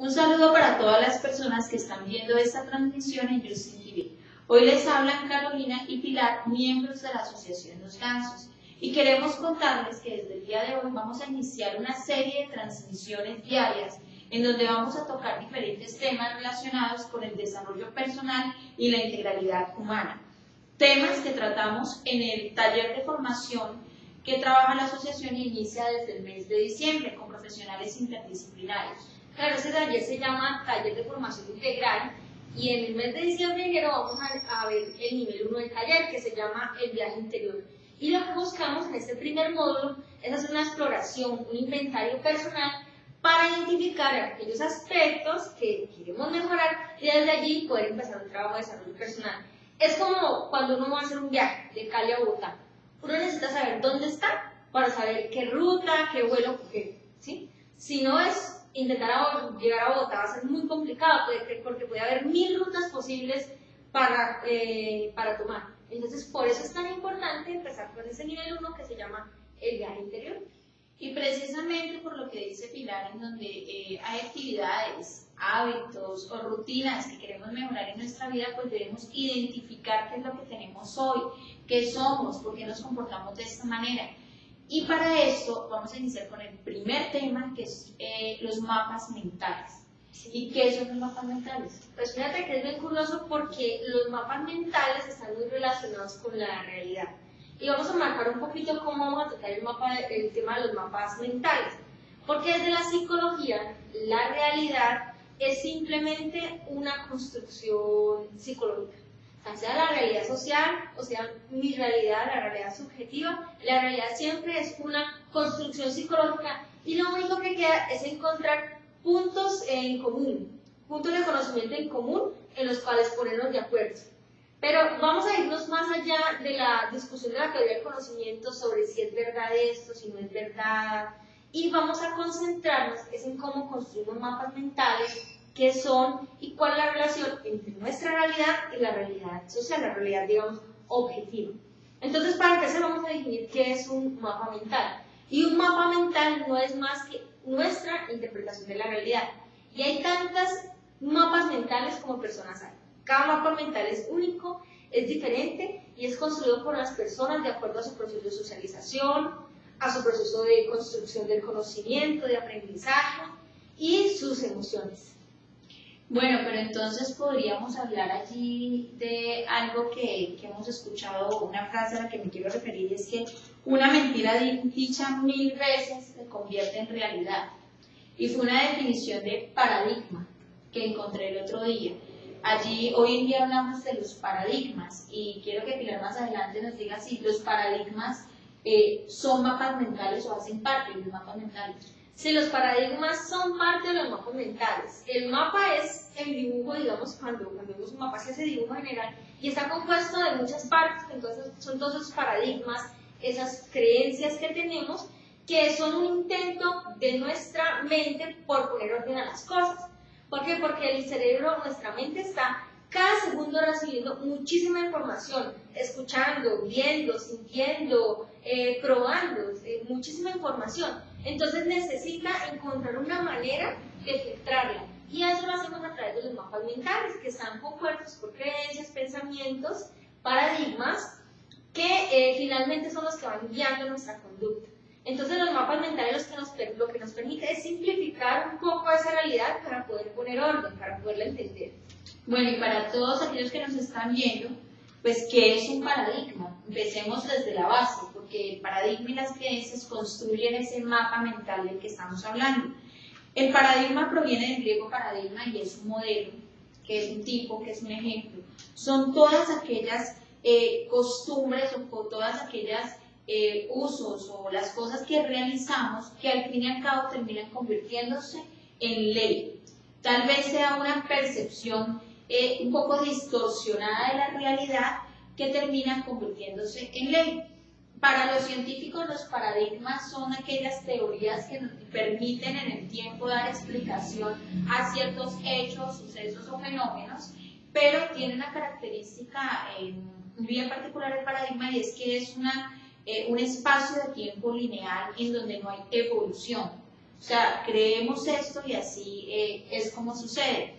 Un saludo para todas las personas que están viendo esta transmisión en Justin TV. Hoy les hablan Carolina y Pilar, miembros de la Asociación Los Gansos, y queremos contarles que desde el día de hoy vamos a iniciar una serie de transmisiones diarias en donde vamos a tocar diferentes temas relacionados con el desarrollo personal y la integralidad humana. Temas que tratamos en el taller de formación que trabaja la asociación y inicia desde el mes de diciembre con profesionales interdisciplinarios. Claro, ese taller se llama Taller de Formación Integral y en el mes de diciembre y enero vamos a ver el nivel 1 del taller, que se llama el viaje interior. Y lo que buscamos en este primer módulo es hacer una exploración, un inventario personal para identificar aquellos aspectos que queremos mejorar y desde allí poder empezar un trabajo de desarrollo personal. Es como cuando uno va a hacer un viaje de Cali a Bogotá. Uno necesita saber dónde está para saber qué ruta, qué vuelo coger, ¿sí? Si no es intentar llegar a Bogotá, va a ser muy complicado porque puede haber 1000 rutas posibles para tomar. Entonces, por eso es tan importante empezar con ese nivel 1 que se llama el viaje interior. Y precisamente por lo que dice Pilar, en donde hay actividades, hábitos o rutinas que queremos mejorar en nuestra vida, pues debemos identificar qué es lo que tenemos hoy, qué somos, por qué nos comportamos de esta manera. Y para esto vamos a iniciar con el primer tema, que es los mapas mentales. ¿Y qué son los mapas mentales? Pues fíjate que es bien curioso porque los mapas mentales están muy relacionados con la realidad. Y vamos a marcar un poquito cómo vamos a tratar el tema de los mapas mentales. Porque desde la psicología, la realidad es simplemente una construcción psicológica. O sea la realidad social, o sea mi realidad, la realidad subjetiva, la realidad siempre es una construcción psicológica y lo único que queda es encontrar puntos en común, puntos de conocimiento en común en los cuales ponernos de acuerdo. Pero vamos a irnos más allá de la discusión de la teoría del conocimiento sobre si es verdad esto, si no es verdad, y vamos a concentrarnos en cómo construimos mapas mentales, qué son y cuál es la relación entre nuestra realidad y la realidad social, la realidad, digamos, objetiva. Entonces, para empezar, vamos a definir qué es un mapa mental. Y un mapa mental no es más que nuestra interpretación de la realidad. Y hay tantos mapas mentales como personas hay. Cada mapa mental es único, es diferente y es construido por las personas de acuerdo a su proceso de socialización, a su proceso de construcción del conocimiento, de aprendizaje y sus emociones. Bueno, pero entonces podríamos hablar allí de algo que hemos escuchado, una frase a la que me quiero referir, es que una mentira dicha 1000 veces se convierte en realidad. Y fue una definición de paradigma que encontré el otro día. Allí hoy en día hablamos de los paradigmas y quiero que Pilar más adelante nos diga si los paradigmas son mapas mentales o hacen parte de los mapas mentales. Si los paradigmas son parte de los mapas mentales, el mapa es el dibujo, digamos, cuando vemos un mapa es ese dibujo general y está compuesto de muchas partes, entonces son todos esos paradigmas, esas creencias que tenemos que son un intento de nuestra mente por poner orden a las cosas. ¿Por qué? Porque el cerebro, nuestra mente está cada segundo recibiendo muchísima información, escuchando, viendo, sintiendo, probando, muchísima información. Entonces necesita encontrar una manera de filtrarla. Y eso lo hacemos a través de los mapas mentales, que están compuestos por creencias, pensamientos, paradigmas, que finalmente son los que van guiando nuestra conducta. Entonces los mapas mentales lo que nos permite es simplificar un poco esa realidad para poder poner orden, para poderla entender. Bueno, y para todos aquellos que nos están viendo, pues, ¿qué es un paradigma? Empecemos desde la base, porque el paradigma y las creencias construyen ese mapa mental del que estamos hablando. El paradigma proviene del griego paradigma y es un modelo, que es un tipo, que es un ejemplo. Son todas aquellas costumbres o todas aquellas usos o las cosas que realizamos que al fin y al cabo terminan convirtiéndose en ley. Tal vez sea una percepción un poco distorsionada de la realidad que termina convirtiéndose en ley. Para los científicos, los paradigmas son aquellas teorías que nos permiten en el tiempo dar explicación a ciertos hechos, sucesos o fenómenos, pero tiene una característica bien particular el paradigma y es que es un espacio de tiempo lineal en donde no hay evolución. O sea, creemos esto y así es como sucede.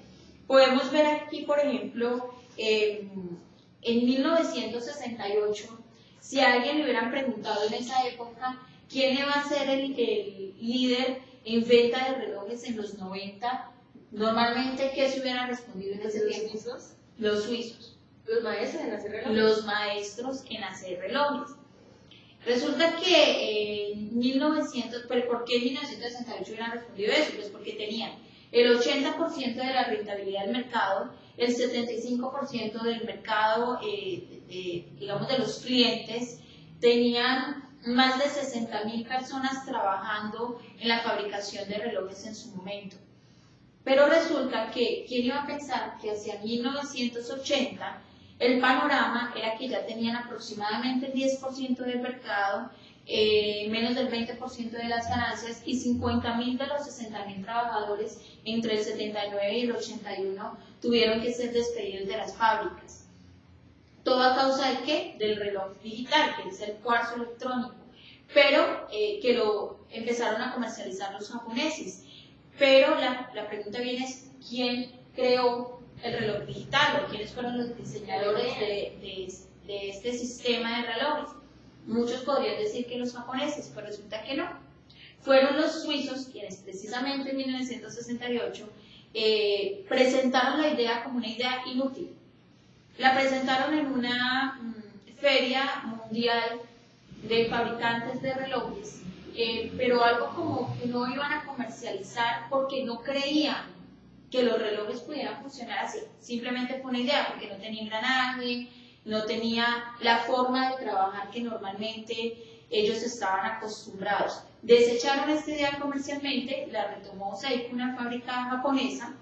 Podemos ver aquí, por ejemplo, en 1968, si a alguien le hubieran preguntado en esa época quién iba a ser el líder en venta de relojes en los 90, normalmente, ¿qué se hubieran respondido en ese tiempo? Los suizos. Los maestros en hacer relojes. Los maestros en hacer relojes. Resulta que en 1900, ¿pero por qué en 1968 hubieran respondido eso? Pues porque tenían el 80% de la rentabilidad del mercado, el 75% del mercado, digamos, de los clientes, tenían más de 60.000 personas trabajando en la fabricación de relojes en su momento. Pero resulta que, ¿quién iba a pensar que hacia 1980 el panorama era que ya tenían aproximadamente el 10% del mercado, menos del 20% de las ganancias y 50.000 de los 60.000 trabajadores entre el 79 y el 81 tuvieron que ser despedidos de las fábricas? ¿Todo a causa de qué? Del reloj digital, que es el cuarzo electrónico, pero que lo empezaron a comercializar los japoneses. Pero la pregunta viene es, ¿quién creó el reloj digital o quiénes fueron los diseñadores de este sistema de relojes? Muchos podrían decir que los japoneses, pero resulta que no. Fueron los suizos quienes precisamente en 1968 presentaron la idea como una idea inútil. La presentaron en una feria mundial de fabricantes de relojes, pero algo como que no iban a comercializar porque no creían que los relojes pudieran funcionar así. Simplemente fue una idea porque no tenía engranaje, no tenía la forma de trabajar que normalmente ellos estaban acostumbrados. Desecharon esta idea comercialmente, la retomó Seiko, una fábrica japonesa,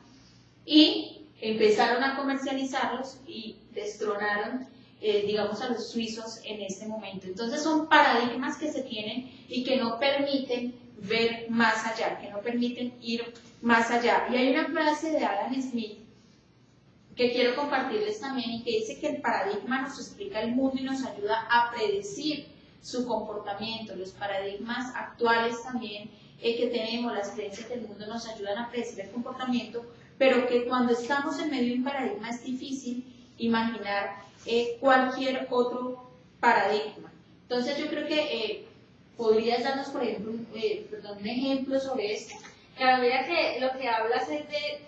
y empezaron a comercializarlos y destronaron, digamos, a los suizos en este momento. Entonces son paradigmas que se tienen y que no permiten ver más allá, que no permiten ir más allá. Y hay una frase de Adam Smith que quiero compartirles también y que dice que el paradigma nos explica el mundo y nos ayuda a predecir su comportamiento. Los paradigmas actuales también que tenemos, las creencias del mundo nos ayudan a predecir el comportamiento, pero que cuando estamos en medio de un paradigma es difícil imaginar cualquier otro paradigma. Entonces yo creo que podrías darnos, por ejemplo, un ejemplo sobre esto. Claro, mira que lo que hablas es de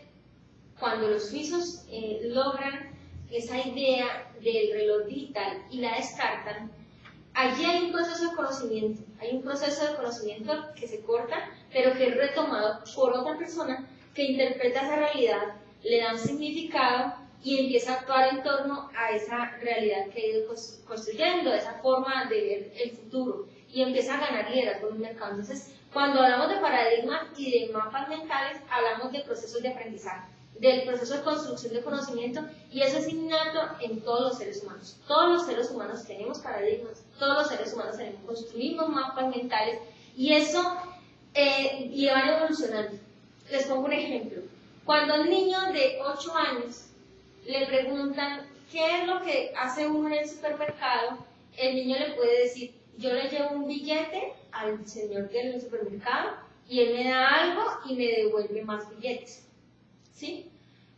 cuando los suizos logran esa idea del reloj digital y la descartan. Allí hay un proceso de conocimiento, que se corta, pero que es retomado por otra persona que interpreta esa realidad, le da un significado y empieza a actuar en torno a esa realidad que ha ido construyendo, esa forma de ver el futuro, y empieza a ganar liderazgo en el mercado. Entonces, cuando hablamos de paradigmas y de mapas mentales, hablamos de procesos de aprendizaje, del proceso de construcción de conocimiento, y eso es innato en todos los seres humanos. Todos los seres humanos tenemos paradigmas, todos los seres humanos construimos mapas mentales, y eso y van evolucionando. Les pongo un ejemplo. Cuando a un niño de 8 años le preguntan qué es lo que hace uno en el supermercado, el niño le puede decir: yo le llevo un billete al señor del supermercado y él me da algo y me devuelve más billetes. ¿Sí?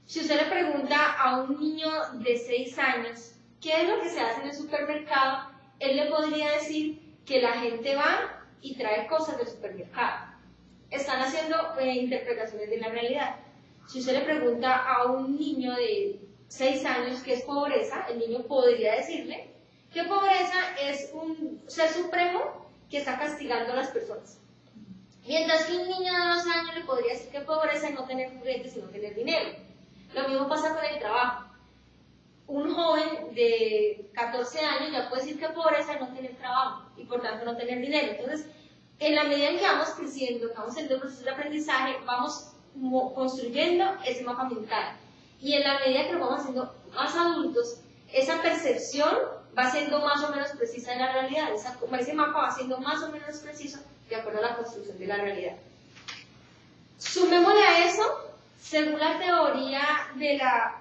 Si usted le pregunta a un niño de 6 años qué es lo que se hace en el supermercado, él le podría decir que la gente va y trae cosas del supermercado. Están haciendo interpretaciones de la realidad. Si usted le pregunta a un niño de 6 años qué es pobreza, el niño podría decirle que pobreza es un ser supremo que está castigando a las personas. Mientras que un niño de 2 años le podría decir que pobreza es no tener juguetes y no tener dinero. Lo mismo pasa con el trabajo. Un joven de 14 años ya puede decir que pobreza es no tener trabajo y por tanto no tener dinero. Entonces, en la medida en que vamos creciendo, que vamos en el proceso de aprendizaje, vamos construyendo ese mapa mental. Y en la medida que nos vamos haciendo más adultos, esa percepción va siendo más o menos precisa de la realidad. Ese mapa va siendo más o menos preciso de acuerdo a la construcción de la realidad. Sumémosle a eso, según la teoría de la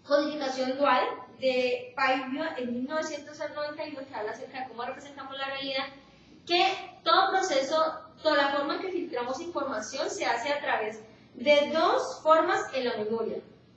codificación dual de Pavlov en 1991, que habla acerca de cómo representamos la realidad, que todo proceso, toda la forma en que filtramos información se hace a través de dos formas en la memoria.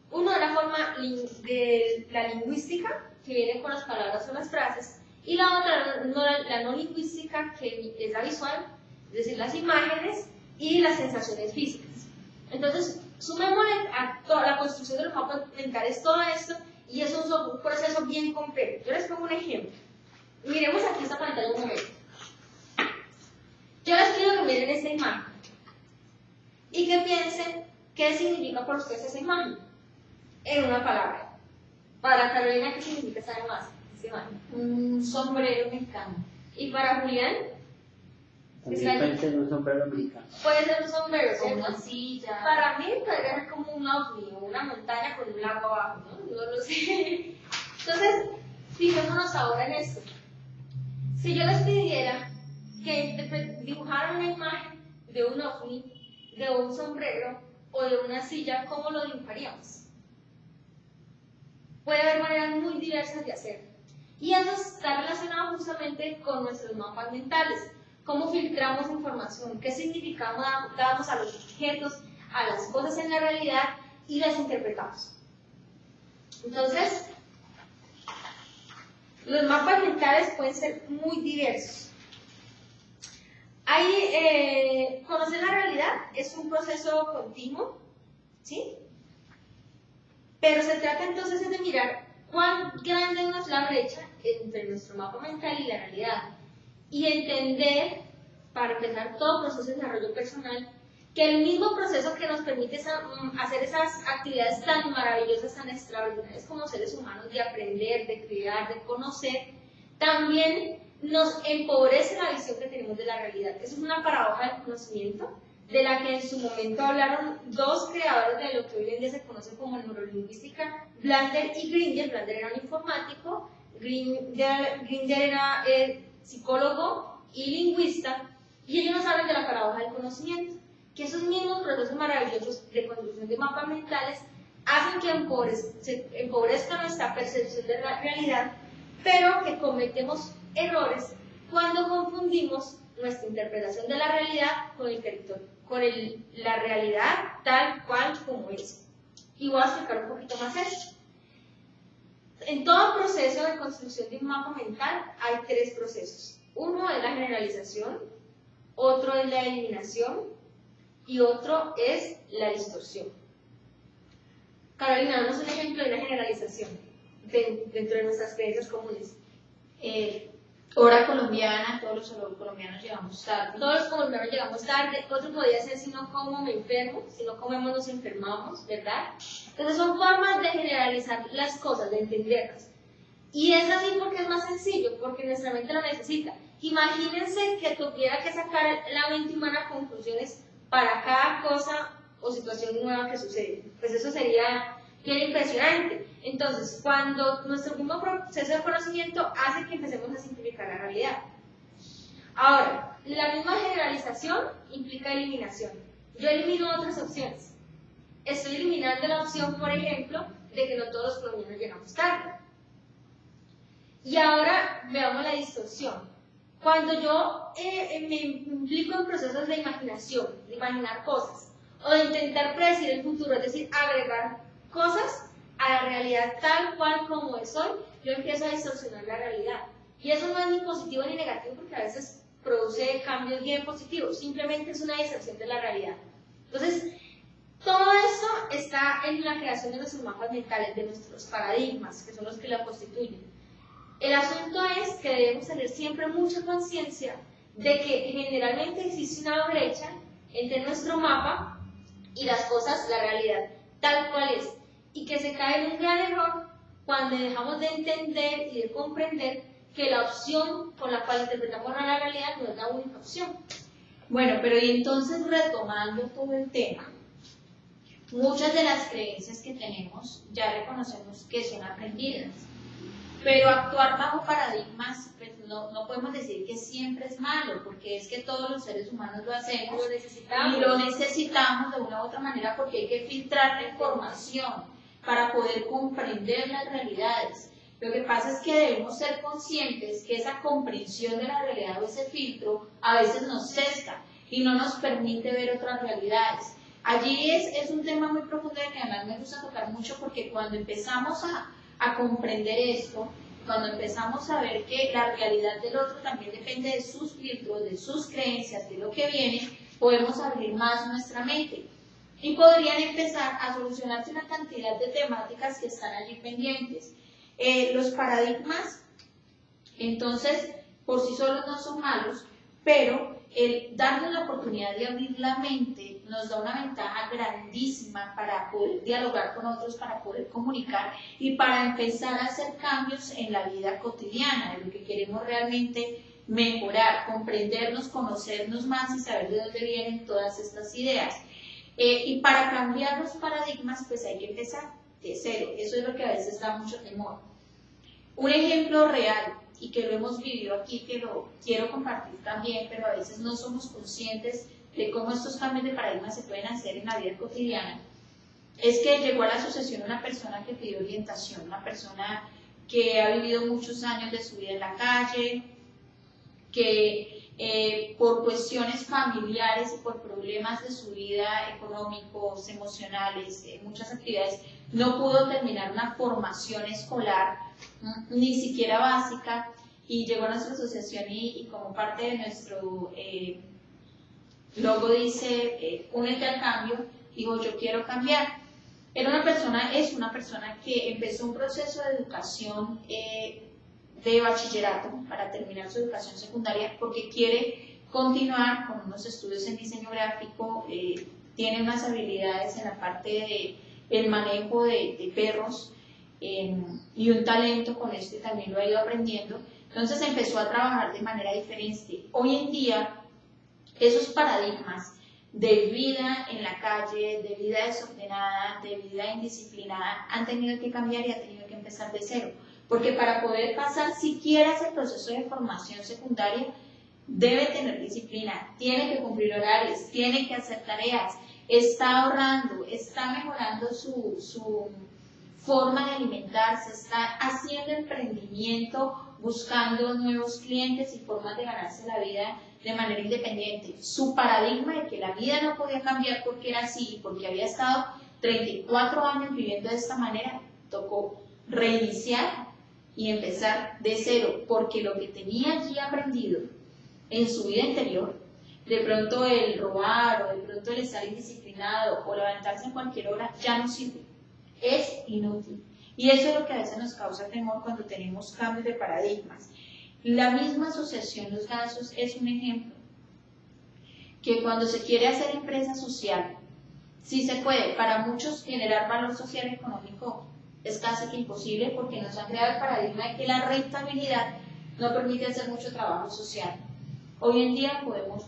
Uno es la forma de la lingüística, que viene con las palabras o las frases, y la otra, la no lingüística, que es la visual, es decir, las imágenes y las sensaciones físicas. Entonces, sumémosle a toda la construcción de los mapas mentales todo esto, y eso es un proceso bien complejo. Yo les pongo un ejemplo. Miremos aquí esta pantalla un momento. Yo les pido que miren esta imagen y que piensen qué significa para ustedes esa imagen en una palabra. Para Carolina, ¿qué significa esa imagen? Un sombrero mexicano. ¿Y para Julián? También puede ser un sombrero americano. Puede ser un sombrero, Como ¿cierto? una silla. Para mí podría ser como un ovni o una montaña con un lago abajo, ¿no? No lo sé. Entonces, fijémonos ahora en esto. Si yo les pidiera que dibujaran una imagen de un ovni, de un sombrero o de una silla, ¿cómo lo dibujaríamos? Puede haber maneras muy diversas de hacerlo. Y eso está relacionado justamente con nuestros mapas mentales. Cómo filtramos información, qué significado damos a los objetos, a las cosas en la realidad y las interpretamos. Entonces, los mapas mentales pueden ser muy diversos. Conocer la realidad es un proceso continuo, ¿sí? Pero se trata entonces de mirar cuán grande es la brecha entre nuestro mapa mental y la realidad. Y entender, para empezar todo proceso de desarrollo personal, que el mismo proceso que nos permite hacer esas actividades tan maravillosas, tan extraordinarias como seres humanos, de aprender, de crear, de conocer, también nos empobrece la visión que tenemos de la realidad. Eso es una paradoja del conocimiento, de la que en su momento hablaron dos creadores de lo que hoy en día se conoce como neurolingüística, Blander y Grinder. Blander era un informático, Grinder era psicólogo y lingüista, y ellos nos hablan de la paradoja del conocimiento, que esos mismos procesos maravillosos de construcción de mapas mentales hacen que se empobrezca nuestra percepción de la realidad, pero que cometemos errores cuando confundimos nuestra interpretación de la realidad con la realidad tal cual como es. Y voy a explicar un poquito más esto. En todo proceso de construcción de un mapa mental hay tres procesos. Uno es la generalización, otro es la eliminación y otro es la distorsión. Carolina, damos un ejemplo de una generalización dentro de nuestras creencias comunes. Hora colombiana, todos los colombianos llegamos tarde. Todos los colombianos llegamos tarde. Otro podría ser: si no como me enfermo, si no comemos nos enfermamos, ¿verdad? Entonces son formas de generalizar las cosas, de entenderlas. Y es así porque es más sencillo, porque nuestra mente lo necesita. Imagínense que tuviera que sacar la mente humana conclusiones para cada cosa o situación nueva que sucede. Pues eso sería bien impresionante. Entonces, cuando nuestro mismo proceso de conocimiento hace que empecemos a simplificar la realidad. Ahora, la misma generalización implica eliminación. Yo elimino otras opciones. Estoy eliminando la opción, por ejemplo, de que no todos los colombianos llegamos tarde. Y ahora veamos la distorsión. Cuando yo me implico en procesos de imaginación, de imaginar cosas, o de intentar predecir el futuro, es decir, agregar cosas a la realidad tal cual como es hoy, yo empiezo a distorsionar la realidad. Y eso no es ni positivo ni negativo, porque a veces produce cambios bien positivos, simplemente es una distorsión de la realidad. Entonces, todo esto está en la creación de nuestros mapas mentales, de nuestros paradigmas, que son los que la constituyen. El asunto es que debemos tener siempre mucha conciencia de que generalmente existe una brecha entre nuestro mapa y las cosas, la realidad, tal cual es, y que se cae en un gran error cuando dejamos de entender y de comprender que la opción con la cual interpretamos la realidad no es la única opción. Bueno, pero y entonces, retomando todo el tema, muchas de las creencias que tenemos ya reconocemos que son aprendidas, pero actuar bajo paradigmas, pues no podemos decir que siempre es malo, porque es que todos los seres humanos lo hacemos y lo necesitamos de una u otra manera, porque hay que filtrar la información para poder comprender las realidades. Lo que pasa es que debemos ser conscientes que esa comprensión de la realidad o ese filtro a veces nos sesga y no nos permite ver otras realidades. Allí es un tema muy profundo que además me gusta tocar mucho, porque cuando empezamos a comprender esto, cuando empezamos a ver que la realidad del otro también depende de sus filtros, de sus creencias, de lo que viene, podemos abrir más nuestra mente y podrían empezar a solucionarse una cantidad de temáticas que están allí pendientes. Los paradigmas, entonces, por sí solos no son malos, pero el darnos la oportunidad de abrir la mente nos da una ventaja grandísima para poder dialogar con otros, para poder comunicar y para empezar a hacer cambios en la vida cotidiana, de lo que queremos realmente mejorar, comprendernos, conocernos más y saber de dónde vienen todas estas ideas. Y para cambiar los paradigmas, pues hay que empezar de cero. Eso es lo que a veces da mucho temor. Un ejemplo real, y que lo hemos vivido aquí, que lo quiero compartir también, pero a veces no somos conscientes de cómo estos cambios de paradigma se pueden hacer en la vida cotidiana, es que llegó a la asociación una persona que pidió orientación, una persona que ha vivido muchos años de su vida en la calle, que por cuestiones familiares y por problemas de su vida económicos, emocionales, muchas actividades, no pudo terminar una formación escolar, ni siquiera básica, y llegó a nuestra asociación y como parte de nuestro logo dice, únete al cambio, dijo, yo quiero cambiar. Es una persona que empezó un proceso de educación de bachillerato para terminar su educación secundaria porque quiere continuar con unos estudios en diseño gráfico, tiene unas habilidades en la parte del manejo de perros y un talento con esto y también lo ha ido aprendiendo. Entonces empezó a trabajar de manera diferente. Hoy en día esos paradigmas de vida en la calle, de vida desordenada, de vida indisciplinada, han tenido que cambiar y ha tenido que empezar de cero. Porque para poder pasar siquiera ese proceso de formación secundaria, debe tener disciplina, tiene que cumplir horarios, tiene que hacer tareas, está ahorrando, está mejorando su forma de alimentarse, está haciendo emprendimiento, buscando nuevos clientes y formas de ganarse la vida de manera independiente. Su paradigma de que la vida no podía cambiar porque era así, porque había estado 34 años viviendo de esta manera, tocó reiniciar y empezar de cero, porque lo que tenía allí aprendido en su vida anterior, de pronto el robar o de pronto el estar indisciplinado o levantarse en cualquier hora, ya no sirve, es inútil. Y eso es lo que a veces nos causa temor cuando tenemos cambios de paradigmas. La misma asociación Los Gansos es un ejemplo, que cuando se quiere hacer empresa social, sí se puede. Para muchos generar valor social y económico es casi que imposible porque nos han creado el paradigma de que la rentabilidad no permite hacer mucho trabajo social. Hoy en día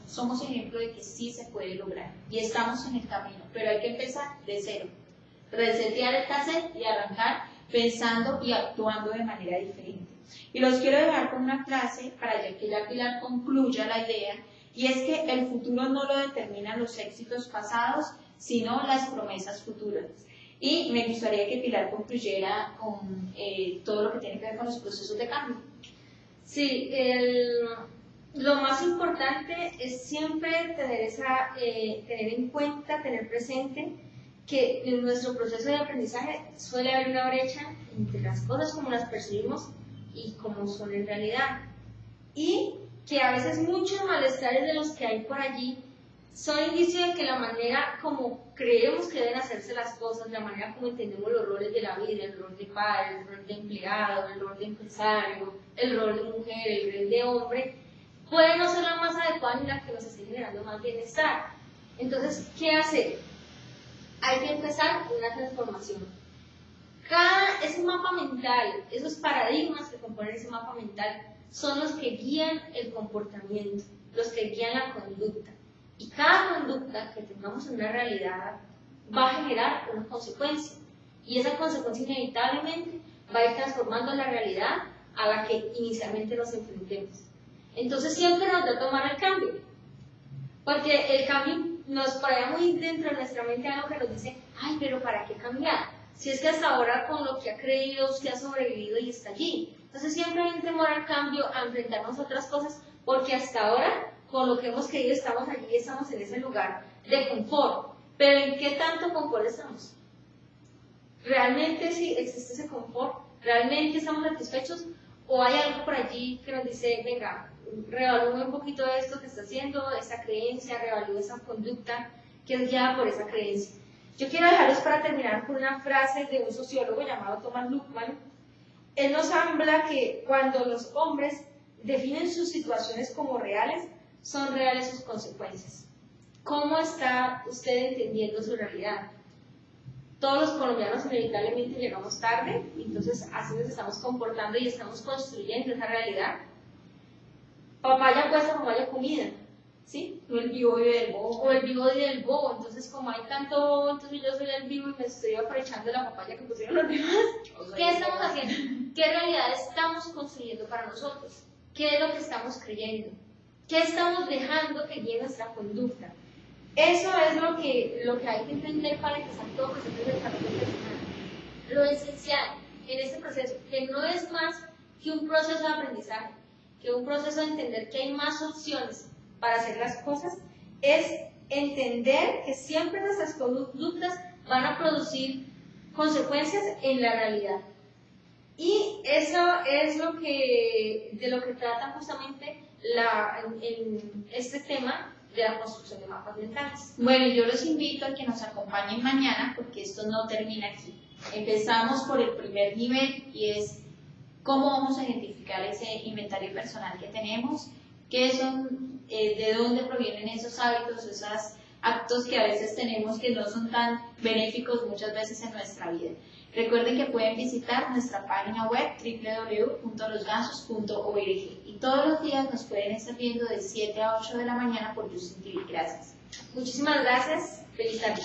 somos ejemplo de que sí se puede lograr y estamos en el camino, pero hay que empezar de cero, resetear el cassette y arrancar pensando y actuando de manera diferente. Y los quiero dejar con una frase para que ya Pilar concluya la idea, y es que el futuro no lo determinan los éxitos pasados, sino las promesas futuras. Y me gustaría que Pilar concluyera con todo lo que tiene que ver con los procesos de cambio. Sí, lo más importante es siempre tener en cuenta, tener presente que en nuestro proceso de aprendizaje suele haber una brecha entre las cosas como las percibimos y como son en realidad. Y que a veces muchos malestares de los que hay por allí son indicios de que la manera como creemos que deben hacerse las cosas, la manera como entendemos los roles de la vida, el rol de padre, el rol de empleado, el rol de empresario, el rol de mujer, el rol de hombre, puede no ser la más adecuada ni la que nos esté generando más bienestar. Entonces, ¿qué hacer? Hay que empezar una transformación. Ese mapa mental, esos paradigmas que componen ese mapa mental, son los que guían el comportamiento, los que guían la conducta. Y cada conducta que tengamos en una realidad va a generar una consecuencia. Y esa consecuencia inevitablemente va a ir transformando la realidad a la que inicialmente nos enfrentemos. Entonces siempre nos da tomar el cambio. Porque el cambio nos trae muy dentro de nuestra mente algo que nos dice, ay, pero ¿para qué cambiar? si es que hasta ahora con lo que ha creído usted ha sobrevivido y está allí? Entonces siempre hay un temor al cambio, a enfrentarnos a otras cosas, porque hasta ahora con lo que hemos creído estamos allí, estamos en ese lugar de confort. Pero ¿en qué tanto confort estamos? ¿Realmente sí existe ese confort? ¿Realmente estamos satisfechos? ¿O hay algo por allí que nos dice, venga, reevalúe un poquito esto que está haciendo, esa creencia, reevalúe esa conducta que es guiada por esa creencia? Yo quiero dejarles para terminar con una frase de un sociólogo llamado Thomas Luhmann. Él nos habla que cuando los hombres definen sus situaciones como reales, son reales sus consecuencias. ¿Cómo está usted entendiendo su realidad? Todos los colombianos inevitablemente llegamos tarde, entonces así nos estamos comportando y estamos construyendo esa realidad. Papaya cuesta como haya comida, ¿sí? O el vivo vive del bobo. O el vivo vive del bobo. Entonces, como hay tanto bobo, entonces yo soy el vivo y me estoy aprovechando de la papaya que pusieron los demás. ¿Qué estamos haciendo? ¿Qué realidad estamos construyendo para nosotros? ¿Qué es lo que estamos creyendo? ¿Qué estamos dejando que guíe nuestra conducta? Eso es lo que hay que entender para empezar todo proceso de desarrollo personal. Lo esencial en este proceso, que no es más que un proceso de aprendizaje, que un proceso de entender que hay más opciones para hacer las cosas, es entender que siempre nuestras conductas van a producir consecuencias en la realidad. Y eso es de lo que trata justamente en este tema de la construcción de mapas mentales. Bueno, yo los invito a que nos acompañen mañana porque esto no termina aquí. Empezamos por el primer nivel y es cómo vamos a identificar ese inventario personal que tenemos, qué son, de dónde provienen esos hábitos, esos actos que a veces tenemos que no son tan benéficos muchas veces en nuestra vida. Recuerden que pueden visitar nuestra página web www.losgansos.org y todos los días nos pueden estar viendo de 7 a 8 de la mañana por Justin TV. Gracias. Muchísimas gracias. Feliz tarde.